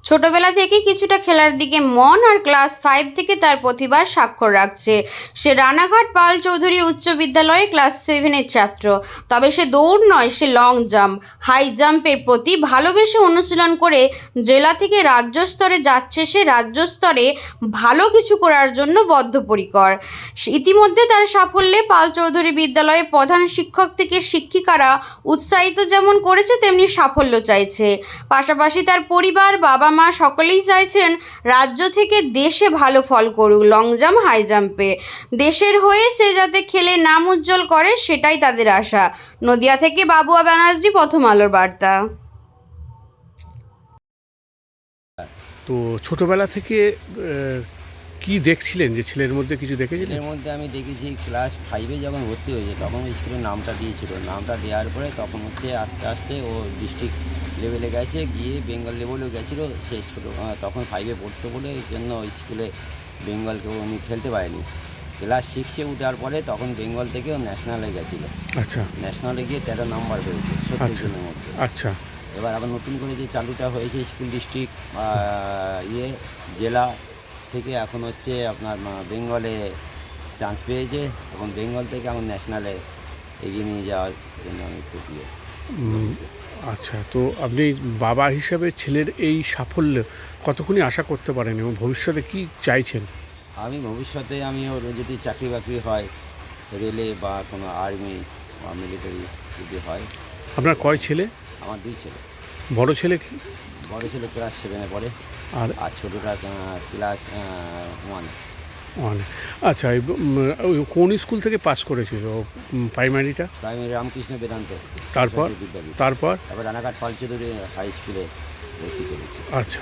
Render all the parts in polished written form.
ছোটবেলা থেকে কিছুটা খেলার দিকে মন আর ক্লাস 5 থেকে তার প্রতিভার স্বাক্ষর রাখছে। সে রানাঘাট পাল চৌধুরী উচ্চ বিদ্যালয়ে ক্লাস 7-এর ছাত্র। তবে সে দৌড় নয়, সে লং জাম্প, হাই জাম্পের প্রতি ভালোবেসে অনুশীলন করে জেলা থেকে রাজ্য স্তরে যাচ্ছে। সে রাজ্য স্তরে ভালো কিছু করার জন্য বদ্ধপরিকর। ইতিমধ্যে তার সাফল্যে পাল চৌধুরী বিদ্যালয়ে প্রধান শিক্ষক থেকে শিক্ষিকারা উৎসাহিত যেমন করেছে, তেমনি সাফল্য চাইছে। পাশাপাশি তার পরিবার, বাবা মা সকলেই চাইছেন রাজ্য থেকে দেশে ভালো ফল করুক লং জাম্প, হাই জাম্পে। দেশের হয়ে সে যাতে খেলে নাম উজ্জ্বল করে, সেটাই তাদের আশা। নদিয়া থেকে বাবুয়া ব্যানার্জি, প্রথম আলোর বার্তা। তো ছোটবেলা থেকে কি দেখছিলেন, যে ছেলের মধ্যে কিছু দেখেছিলেন? এর মধ্যে আমি দেখেছি ক্লাস 5-এ যখন ভর্তি হয়েছে তখন স্কুলের নামটা দিয়েছিল। নামটা দেওয়ার পরে তখন আস্তে আস্তে ও ডিস্ট্রিক্ট লেভেলে গেছে, গিয়ে বেঙ্গল লেভেলেও গেছিলো। সে তখন 5-এ পড়তো বলে এই জন্য স্কুলে বেঙ্গলকে উনি খেলতে পারেনি। ক্লাস 6-এ উঠার পরে তখন বেঙ্গল থেকে ও ন্যাশনালে গেছিলো। আচ্ছা। ন্যাশনালে গিয়ে 13 নম্বর পেয়েছে 70 জনের মধ্যে। আচ্ছা। এবার আবার নতুন করে যে চালুটা হয়েছে স্কুল ডিস্ট্রিক্ট জেলা থেকে, এখন আপনার বেঙ্গলে চান্স পেয়েছে। এখন বেঙ্গল থেকে এখন ন্যাশনালে এগিয়ে নিয়ে যাওয়ার জন্য আমি খুব আচ্ছা, তো আপনি বাবা হিসাবে ছেলের এই সাফল্য কতক্ষণই আশা করতে পারেন এবং ভবিষ্যতে কি চাইছেন? আমি ভবিষ্যতে ওর যদি চাকরি বাকরি হয়, রেলে বা কোনো আর্মি বা মিলিটারি যদি হয়। আপনার কয় ছেলে? আমার 2 ছেলে। বড় ছেলে কি? বড় ছেলে ক্লাস 7-এ পড়ে, আর ছোটোটা ক্লাস 1। আচ্ছা, কোন স্কুল থেকে পাস করেছিল প্রাইমারিটা? প্রাইমারি রামকৃষ্ণ বেদান্ত। তারপর তারপর তারপর রানাঘাট পাল চৌধুরী হাই স্কুলে ভর্তি করেছি। আচ্ছা,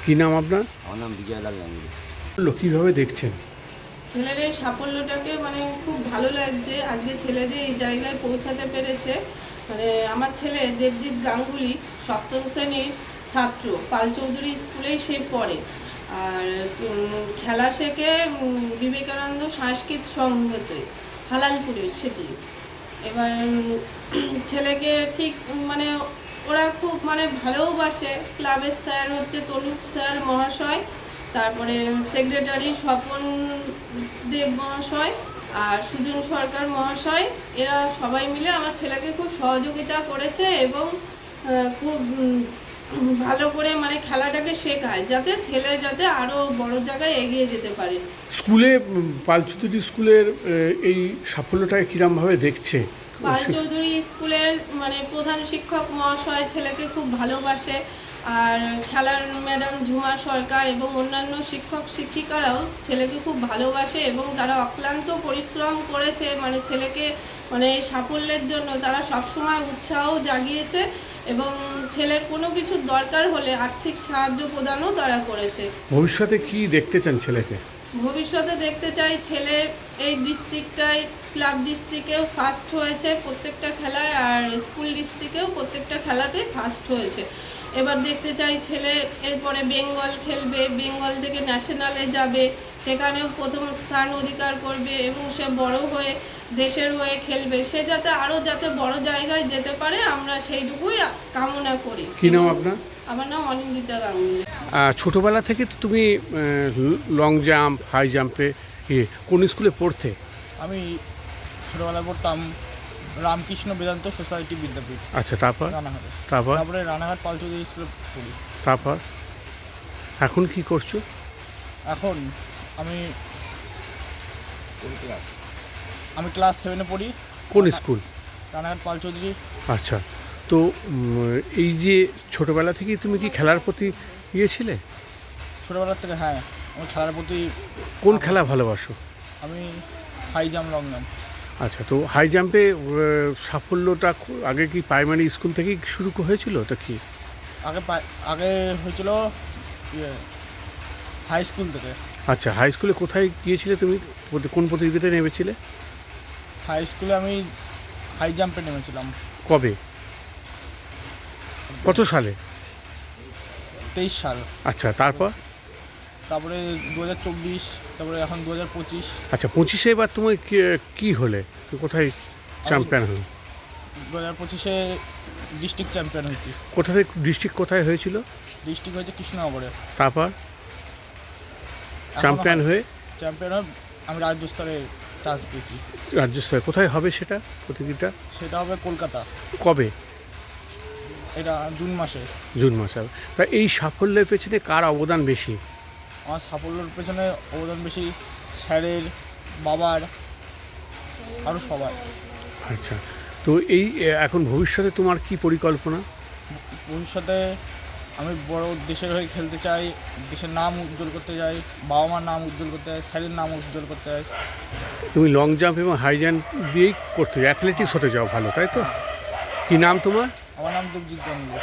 কী নাম আপনার? আমার নাম বিজয়লাল গাঙ্গুলি। কীভাবে দেখছেন ছেলের এই সাফল্যটাকে খুব ভালো লাগছে। আজকে ছেলে যে এই জায়গায় পৌঁছাতে পেরেছে, আমার ছেলে দেবজিৎ গাঙ্গুলি 7ম শ্রেণীর ছাত্র, পাল চৌধুরী স্কুলেই সে পড়ে। আর খেলা শেখে বিবেকানন্দ সংস্কৃত সংঘতে, হালালপুরের সেটি। এবার ছেলেকে ঠিক ওরা খুব ভালোবাসে। ক্লাবের স্যার তনুপ স্যার মহাশয়, তারপরে সেক্রেটারি স্বপন দেব মহাশয় আর সুজন সরকার মহাশয়, এরা সবাই মিলে আমার ছেলেকে খুব সহযোগিতা করেছে এবং খুব ভালো করে খেলাটাকে শেখায়, যাতে ছেলে আরও বড় জায়গায় এগিয়ে যেতে পারে। স্কুলে পাল চৌধুরী স্কুলের এই সাফল্যটাকে কিরমভাবে দেখছে? পাল চৌধুরী স্কুলের প্রধান শিক্ষক মহাশয় ছেলেকে খুব ভালোবাসে, আর খেলার ম্যাডাম ঝুমা সরকার এবং অন্যান্য শিক্ষক শিক্ষিকারাও ছেলেকে খুব ভালোবাসে এবং তারা অক্লান্ত পরিশ্রম করেছে ছেলেকে সাফল্যের জন্য। তারা সবসময় উৎসাহ জাগিয়েছে এবং ছেলের কোনো কিছু দরকার হলে আর্থিক সাহায্য প্রদানও তারা করেছে। ভবিষ্যতে কি দেখতে চান ছেলেকে? ভবিষ্যতে দেখতে চাই ছেলে এই ডিস্ট্রিক্টটায়, ক্লাব ডিস্ট্রিক্টেও ফার্স্ট হয়েছে প্রত্যেকটা খেলায়, আর স্কুল ডিস্ট্রিক্টেও প্রত্যেকটা খেলাতে ফার্স্ট হয়েছে। এবার দেখতে চাই ছেলে এরপরে বেঙ্গল খেলবে, বেঙ্গল থেকে ন্যাশনালে যাবে, সেখানেও প্রথম স্থান অধিকার করবে এবং সে বড় হয়ে দেশের হয়ে খেলবে। সে যাতে বড় জায়গায় যেতে পারে, আমরা সেইটুকুই কামনা করি। কী নাম আপনার? আমার নাম অনিন্দিতা গাঙ্গুলি। ছোটোবেলা থেকে তো তুমি লং জাম্প, হাই জাম্পে কোন স্কুলে পড়তে? আমি ছোটোবেলায় পড়তাম রামকৃষ্ণ বেদান্ত সোসাইটি বিদ্যাপীঠ। আচ্ছা, তারপর তারপরে রানাঘাট পাল চৌধুরী স্কুলে পড়ি। তারপর এখন কি করছো? এখন আমি ক্লাস 7-এ পড়ি। কোন স্কুল? রানাঘাট পাল চৌধুরী। আচ্ছা, তো এই যে ছোটোবেলা থেকেই তুমি কি খেলার প্রতি ছিলে? ছোটোবেলার থেকে হ্যাঁ, আমি খেলার প্রতি। কোন খেলা ভালোবাসো? আমি হাই জাম্প, লং জাম্প। আচ্ছা, তো হাই জাম্পে সাফল্যটা আগে কি প্রাইমারি স্কুল থেকেই শুরু হয়েছিল? ওটা কি আগে হয়েছিল হাই স্কুল থেকে। আচ্ছা, হাই স্কুলে কোথায় গিয়েছিলে তুমি? কোন প্রতিযোগিতায় নেমেছিলে? হাই স্কুলে আমি হাই জাম্পে নেমেছিলাম। কবে, কত সালে? 23 সাল। আচ্ছা, তারপরে 2024, তারপরে এখন 2025। আচ্ছা, 25-এ এবার তুমি কি হলে, কোথায় চ্যাম্পিয়ন হলো? 2025-এ ডিস্ট্রিক্ট চ্যাম্পিয়ন হয়েছি। কোথা থেকে ডিস্ট্রিক্ট কোথায় হয়েছিল? ডিস্ট্রিক্ট হয়েছে কৃষ্ণনগরে। তারপর চ্যাম্পিয়ন হয়ে চ্যাম্পিয়ন হয়ে আমি রাজ্য স্তরে চান্স পেয়েছি। রাজ্য স্তরে কোথায় হবে সেটা প্রতিযোগিতা? সেটা হবে কলকাতা, কবে? এটা জুন মাসে। জুন মাসে হবে। তা এই সাফল্যের পেছনে কার অবদান বেশি? আমার সাফল্যের পেছনে অবদান বেশি স্যারের, বাবার, আরও সবার। আচ্ছা, তো এই এখন ভবিষ্যতে তোমার কি পরিকল্পনা? ভবিষ্যতে আমি বড় দেশের হয়ে খেলতে চাই, দেশের নাম উজ্জ্বল করতে চাই, বাবা মার নাম উজ্জ্বল করতে চাই, স্যারের নাম উজ্জ্বল করতে চাই। তুমি লং জাম্প এবং হাই জাম্প দিয়েই করতে চাও, অ্যাথলেটিক্স হতে চাও ভালো, তাই তো? কি নাম তোমার? আমার নাম দেবজিৎ গাঙ্গুলি।